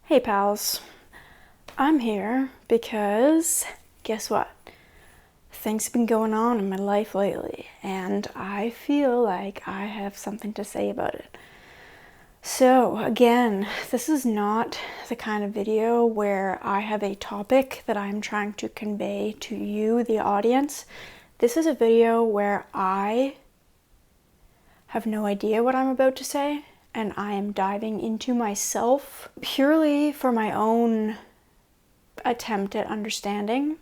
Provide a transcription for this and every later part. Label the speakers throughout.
Speaker 1: Hey pals, I'm here because guess what? Things have been going on in my life lately and I feel like I have something to say about it. So again, this is not the kind of video where I have a topic that I'm trying to convey to you, the audience. This is a video where I have no idea what I'm about to say, and I am diving into myself purely for my own attempt at understanding.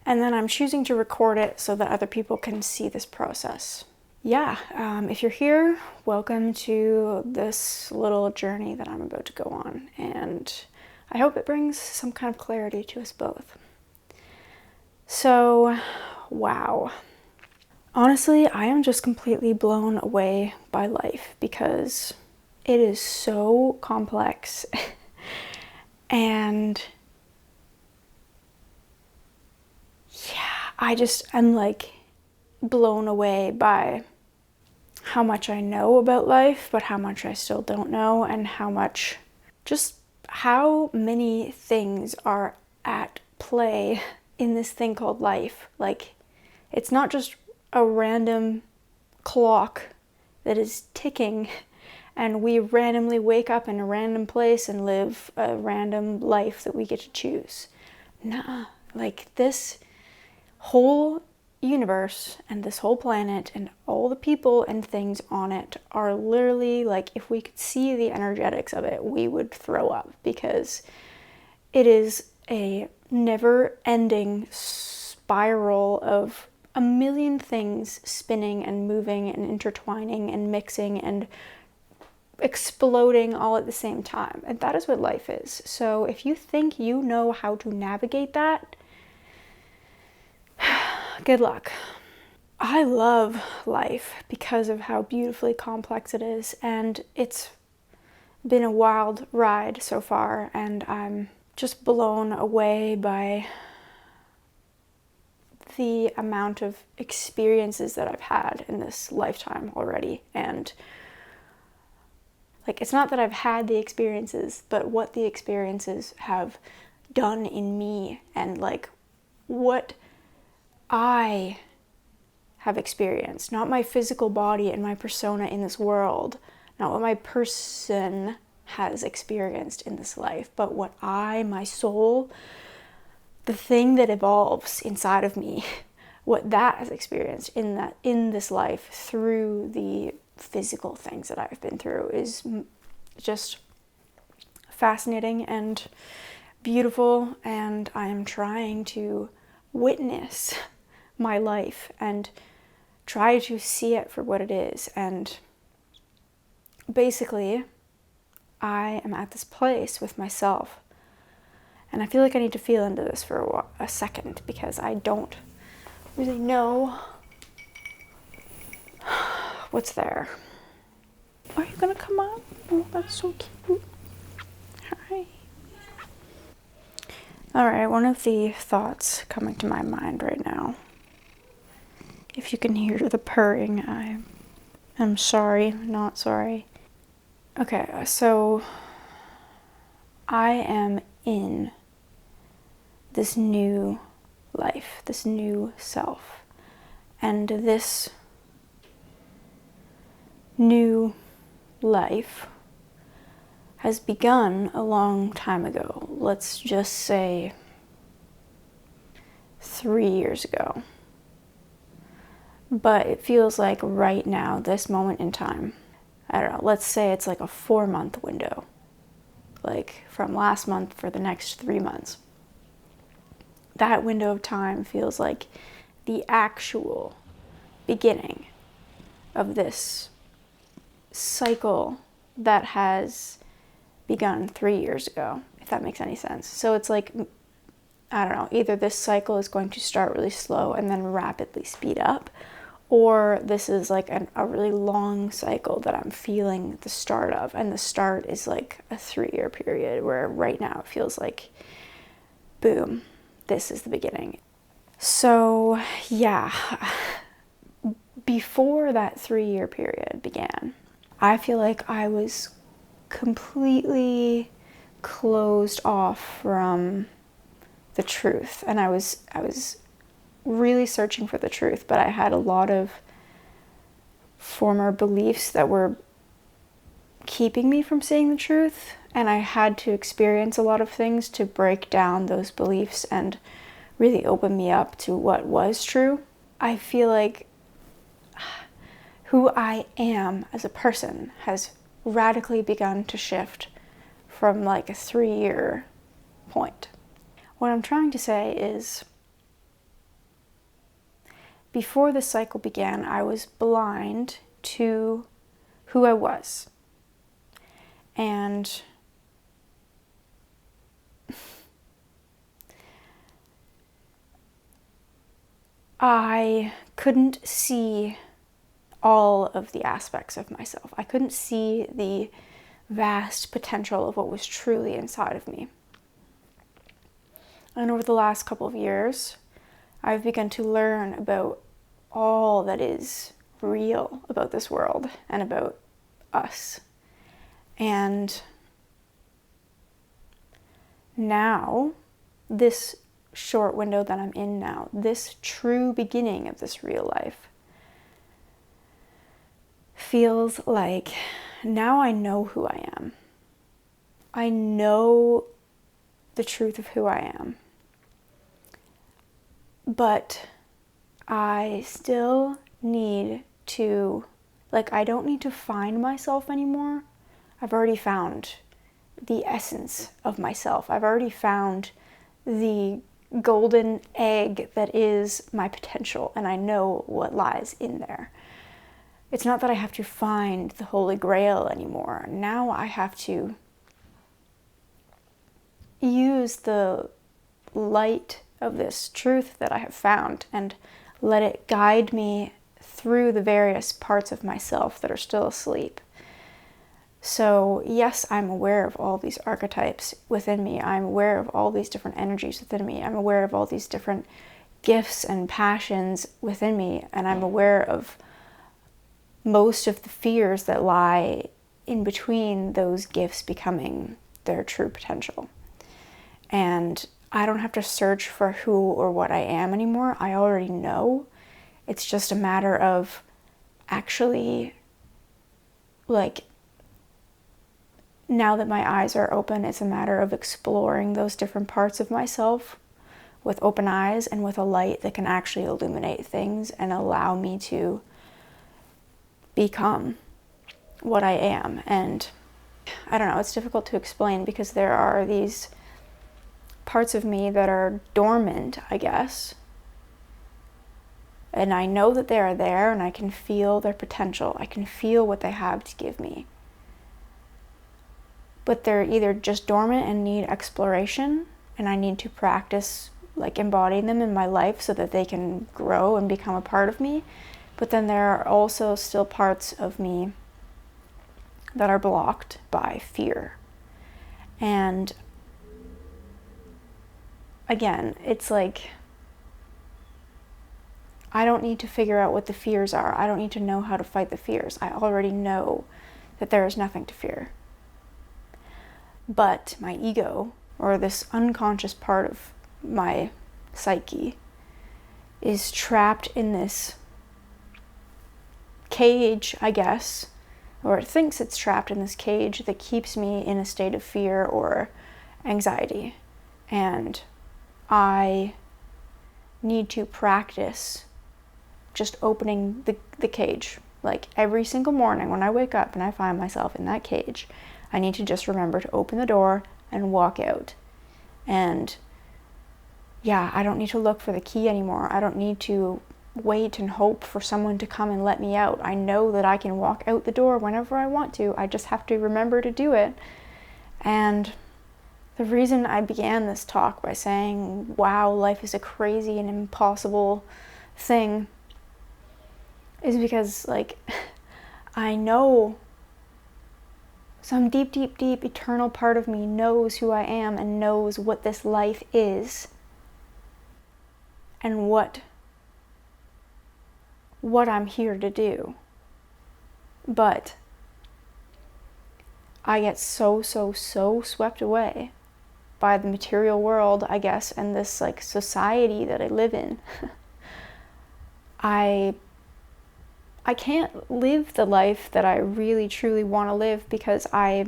Speaker 1: And then I'm choosing to record it so that other people can see this process. Yeah, if you're here, welcome to this little journey that I'm about to go on. And I hope it brings some kind of clarity to us both. So, wow. Honestly, I am just completely blown away by life because it is so complex and yeah, I'm like blown away by how much I know about life, but how much I still don't know, and how many things are at play in this thing called life. Like, it's not just a random clock that is ticking and we randomly wake up in a random place and live a random life that we get to choose. Nah, like this whole universe and this whole planet and all the people and things on it are literally like, if we could see the energetics of it, we would throw up, because it is a never-ending spiral of a million things spinning and moving and intertwining and mixing and exploding all at the same time. And that is what life is. So if you think you know how to navigate that, good luck. I love life because of how beautifully complex it is, and it's been a wild ride so far, and I'm just blown away by the amount of experiences that I've had in this lifetime already. And like, it's not that I've had the experiences, but what the experiences have done in me, and like what I have experienced, not my physical body and my persona in this world, not what my person has experienced in this life, but what my soul, the thing that evolves inside of me, what that has experienced in this life through the physical things that I've been through, is just fascinating and beautiful. And I am trying to witness my life and try to see it for what it is. And basically, I am at this place with myself, and I feel like I need to feel into this for a second, because I don't really know what's there. Are you gonna come out? Oh, that's so cute. Hi. Alright, one of the thoughts coming to my mind right now, if you can hear the purring, I am sorry, not sorry. Okay, so I am in this new life, this new self, and this new life has begun a long time ago. Let's just say 3 years ago. But it feels like right now, this moment in time, I don't know, let's say it's like a 4-month window, like from last month for the next 3 months. That window of time feels like the actual beginning of this cycle that has begun 3 years ago, if that makes any sense. So it's like, I don't know, either this cycle is going to start really slow and then rapidly speed up, or this is like a really long cycle that I'm feeling the start of, and the start is like a 3-year period, where right now it feels like, boom, this is the beginning. So yeah, before that 3-year period began, I feel like I was completely closed off from the truth, and I was really searching for the truth, but I had a lot of former beliefs that were keeping me from seeing the truth, and I had to experience a lot of things to break down those beliefs and really open me up to what was true. I feel like who I am as a person has radically begun to shift from like a 3-year point. What I'm trying to say is, before this cycle began, I was blind to who I was. And I couldn't see all of the aspects of myself. I couldn't see the vast potential of what was truly inside of me. And over the last couple of years, I've begun to learn about all that is real about this world and about us. And now, this short window that I'm in now, this true beginning of this real life, feels like now I know who I am. I know the truth of who I am. But I still need to, I don't need to find myself anymore. I've already found the essence of myself. I've already found the golden egg that is my potential, and I know what lies in there. It's not that I have to find the Holy Grail anymore. Now I have to use the light of this truth that I have found and let it guide me through the various parts of myself that are still asleep. So yes, I'm aware of all these archetypes within me. I'm aware of all these different energies within me. I'm aware of all these different gifts and passions within me. And I'm aware of most of the fears that lie in between those gifts becoming their true potential. And I don't have to search for who or what I am anymore. I already know. It's just a matter of actually, now that my eyes are open, it's a matter of exploring those different parts of myself with open eyes and with a light that can actually illuminate things and allow me to become what I am. And I don't know, it's difficult to explain because there are these parts of me that are dormant, I guess. And I know that they are there, and I can feel their potential. I can feel what they have to give me. But they're either just dormant and need exploration, and I need to practice embodying them in my life so that they can grow and become a part of me. But then there are also still parts of me that are blocked by fear. And again, it's I don't need to figure out what the fears are. I don't need to know how to fight the fears. I already know that there is nothing to fear. But my ego, or this unconscious part of my psyche, is trapped in this cage, I guess, or it thinks it's trapped in this cage that keeps me in a state of fear or anxiety. And I need to practice just opening the cage. Every single morning when I wake up and I find myself in that cage, I need to just remember to open the door and walk out. And yeah, I don't need to look for the key anymore. I don't need to wait and hope for someone to come and let me out. I know that I can walk out the door whenever I want to. I just have to remember to do it. And the reason I began this talk by saying, wow, life is a crazy and impossible thing, is because I know some deep, deep, deep eternal part of me knows who I am and knows what this life is and what I'm here to do. But I get so swept away by the material world, I guess, and this like society that I live in. I can't live the life that I really truly want to live because I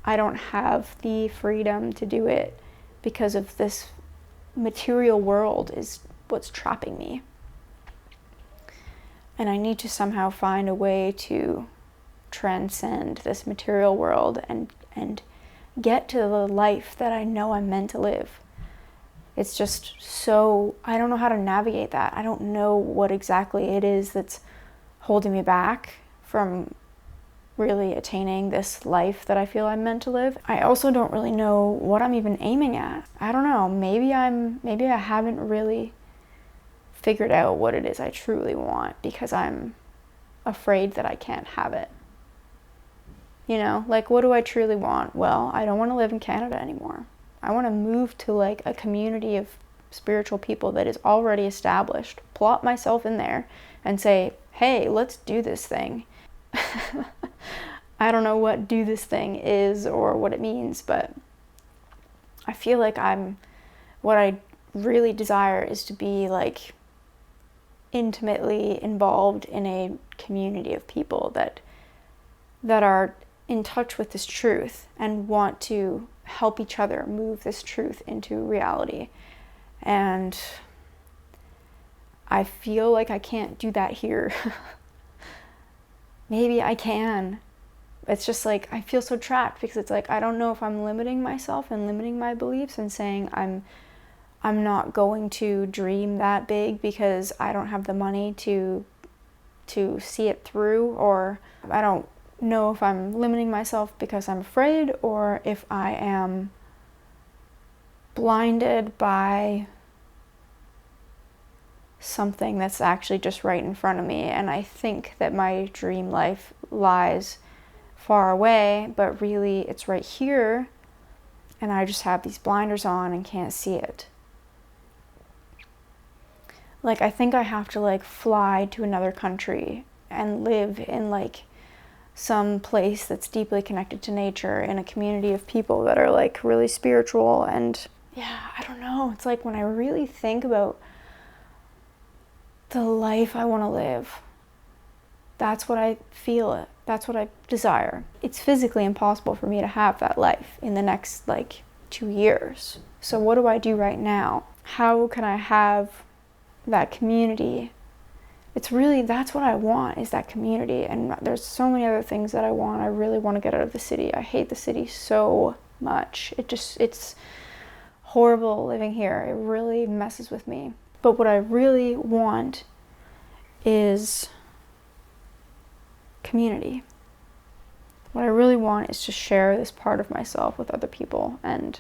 Speaker 1: don't have the freedom to do it because of this material world is what's trapping me. And I need to somehow find a way to transcend this material world and get to the life that I know I'm meant to live. It's just so, I don't know how to navigate that. I don't know what exactly it is that's holding me back from really attaining this life that I feel I'm meant to live. I also don't really know what I'm even aiming at. I don't know. Maybe I haven't really figured out what it is I truly want because I'm afraid that I can't have it. You know, like, what do I truly want? Well, I don't want to live in Canada anymore. I want to move to like a community of spiritual people that is already established, plop myself in there and say, hey, let's do this thing. I don't know what do this thing is or what it means, but I feel like what I really desire is to be like intimately involved in a community of people that are in touch with this truth and want to help each other move this truth into reality. And I feel like I can't do that here. Maybe I can. It's just like I feel so trapped because it's like I don't know if I'm limiting myself and limiting my beliefs and saying I'm not going to dream that big because I don't have the money to see it through, or I don't know if I'm limiting myself because I'm afraid or if I am blinded by something that's actually just right in front of me, and I think that my dream life lies far away, but really it's right here and I just have these blinders on and can't see it. Like, I think I have to like fly to another country and live in like some place that's deeply connected to nature in a community of people that are like really spiritual. And yeah, I don't know, it's like when I really think about the life I want to live, that's what I feel, that's what I desire. It's physically impossible for me to have that life in the next like 2 years. So what do I do right now? How can I have that community? It's really, that's what I want, is that community. And there's so many other things that I want. I really want to get out of the city. I hate the city so much. It's horrible living here. It really messes with me. But what I really want is community. What I really want is to share this part of myself with other people. And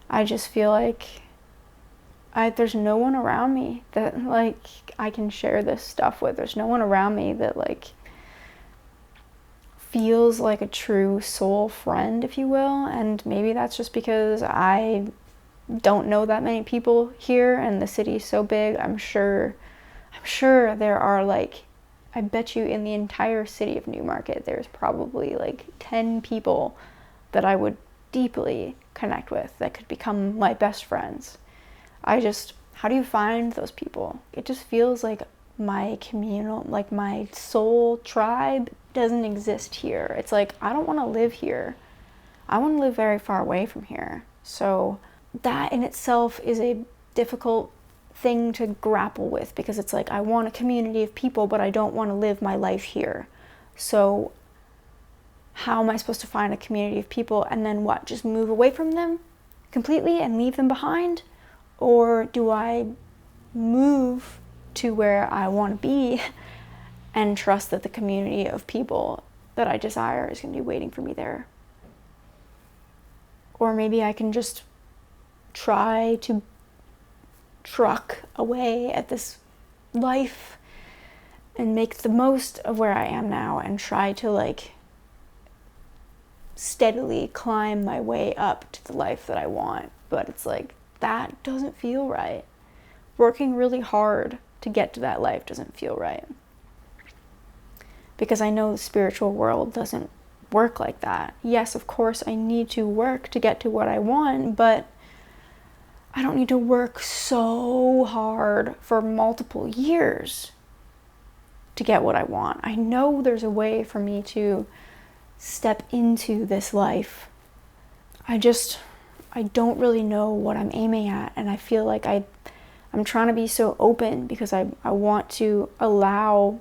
Speaker 1: I just feel like there's no one around me that like I can share this stuff with. There's no one around me that like feels like a true soul friend, if you will. And maybe that's just because I don't know that many people here and the city's so big. I'm sure there are like, I bet you in the entire city of Newmarket there's probably like 10 people that I would deeply connect with that could become my best friends. How do you find those people? It just feels like my communal, like my soul tribe doesn't exist here. It's like, I don't want to live here. I want to live very far away from here. So that in itself is a difficult thing to grapple with, because it's like, I want a community of people, but I don't want to live my life here. So how am I supposed to find a community of people and then what? Just move away from them completely and leave them behind? Or do I move to where I want to be and trust that the community of people that I desire is going to be waiting for me there? Or maybe I can just try to truck away at this life and make the most of where I am now and try to like steadily climb my way up to the life that I want. But it's like, that doesn't feel right. Working really hard to get to that life doesn't feel right. Because I know the spiritual world doesn't work like that. Yes, of course, I need to work to get to what I want, but I don't need to work so hard for multiple years to get what I want. I know there's a way for me to step into this life. I don't really know what I'm aiming at, and I feel like I'm trying to be so open because I want to allow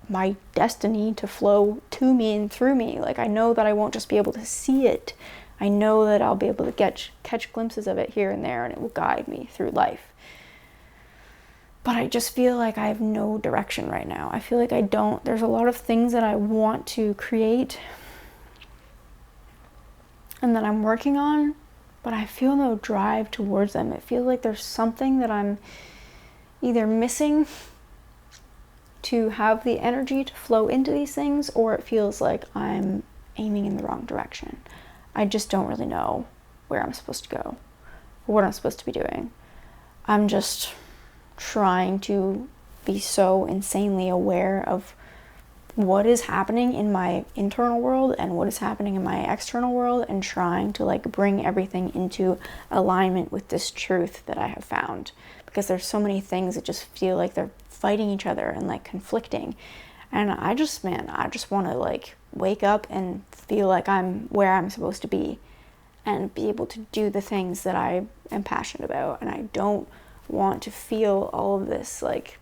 Speaker 1: my destiny to flow to me and through me. Like, I know that I won't just be able to see it. I know that I'll be able to catch glimpses of it here and there, and it will guide me through life. But I just feel like I have no direction right now. I feel like there's a lot of things that I want to create and that I'm working on, but I feel no drive towards them. It feels like there's something that I'm either missing to have the energy to flow into these things, or it feels like I'm aiming in the wrong direction. I just don't really know where I'm supposed to go or what I'm supposed to be doing. I'm just trying to be so insanely aware of what is happening in my internal world and what is happening in my external world, and trying to like bring everything into alignment with this truth that I have found, because there's so many things that just feel like they're fighting each other and like conflicting. And I just want to like wake up and feel like I'm where I'm supposed to be and be able to do the things that I am passionate about. And I don't want to feel all of this like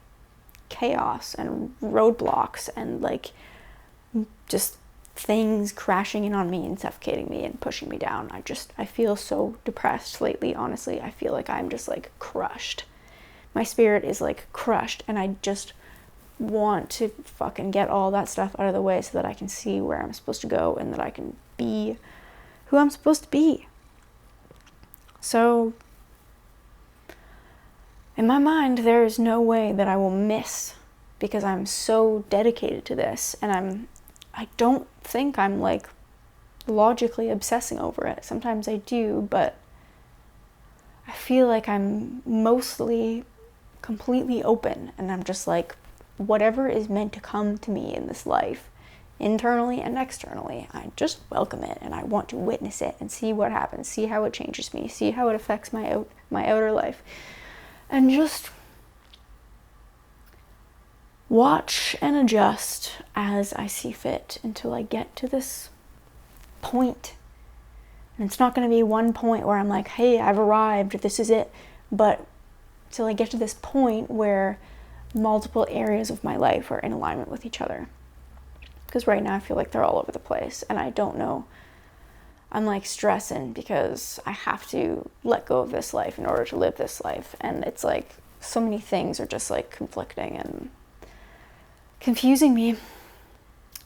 Speaker 1: chaos and roadblocks and like just things crashing in on me and suffocating me and pushing me down. I feel so depressed lately, honestly. I feel like I'm just like crushed. My spirit is like crushed, and I just want to fucking get all that stuff out of the way so that I can see where I'm supposed to go and that I can be who I'm supposed to be. So in my mind, there is no way that I will miss, because I'm so dedicated to this, and I don't think I'm like logically obsessing over it. Sometimes I do, but I feel like I'm mostly completely open, and I'm just like, whatever is meant to come to me in this life, internally and externally, I just welcome it, and I want to witness it and see what happens, see how it changes me, see how it affects my outer life, and just watch and adjust as I see fit until I get to this point. And it's not going to be one point where I'm like, hey, I've arrived, this is it, but till I get to this point where multiple areas of my life are in alignment with each other. Because right now I feel like they're all over the place, and I don't know. I'm like stressing because I have to let go of this life in order to live this life, and it's like so many things are just like conflicting and confusing me.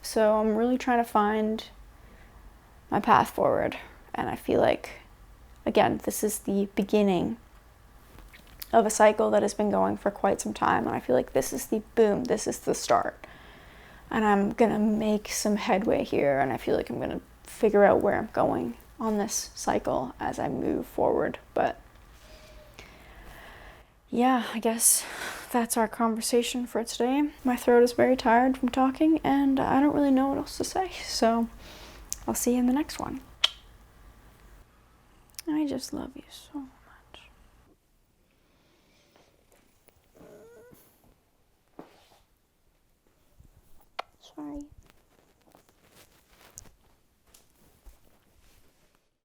Speaker 1: So I'm really trying to find my path forward, and I feel like, again, this is the beginning of a cycle that has been going for quite some time, and I feel like this is the start, and I'm gonna make some headway here, and I feel like I'm gonna figure out where I'm going on this cycle as I move forward. But yeah, I guess that's our conversation for today. My throat is very tired from talking, and I don't really know what else to say, so I'll see you in the next one. I just love you so much. Sorry.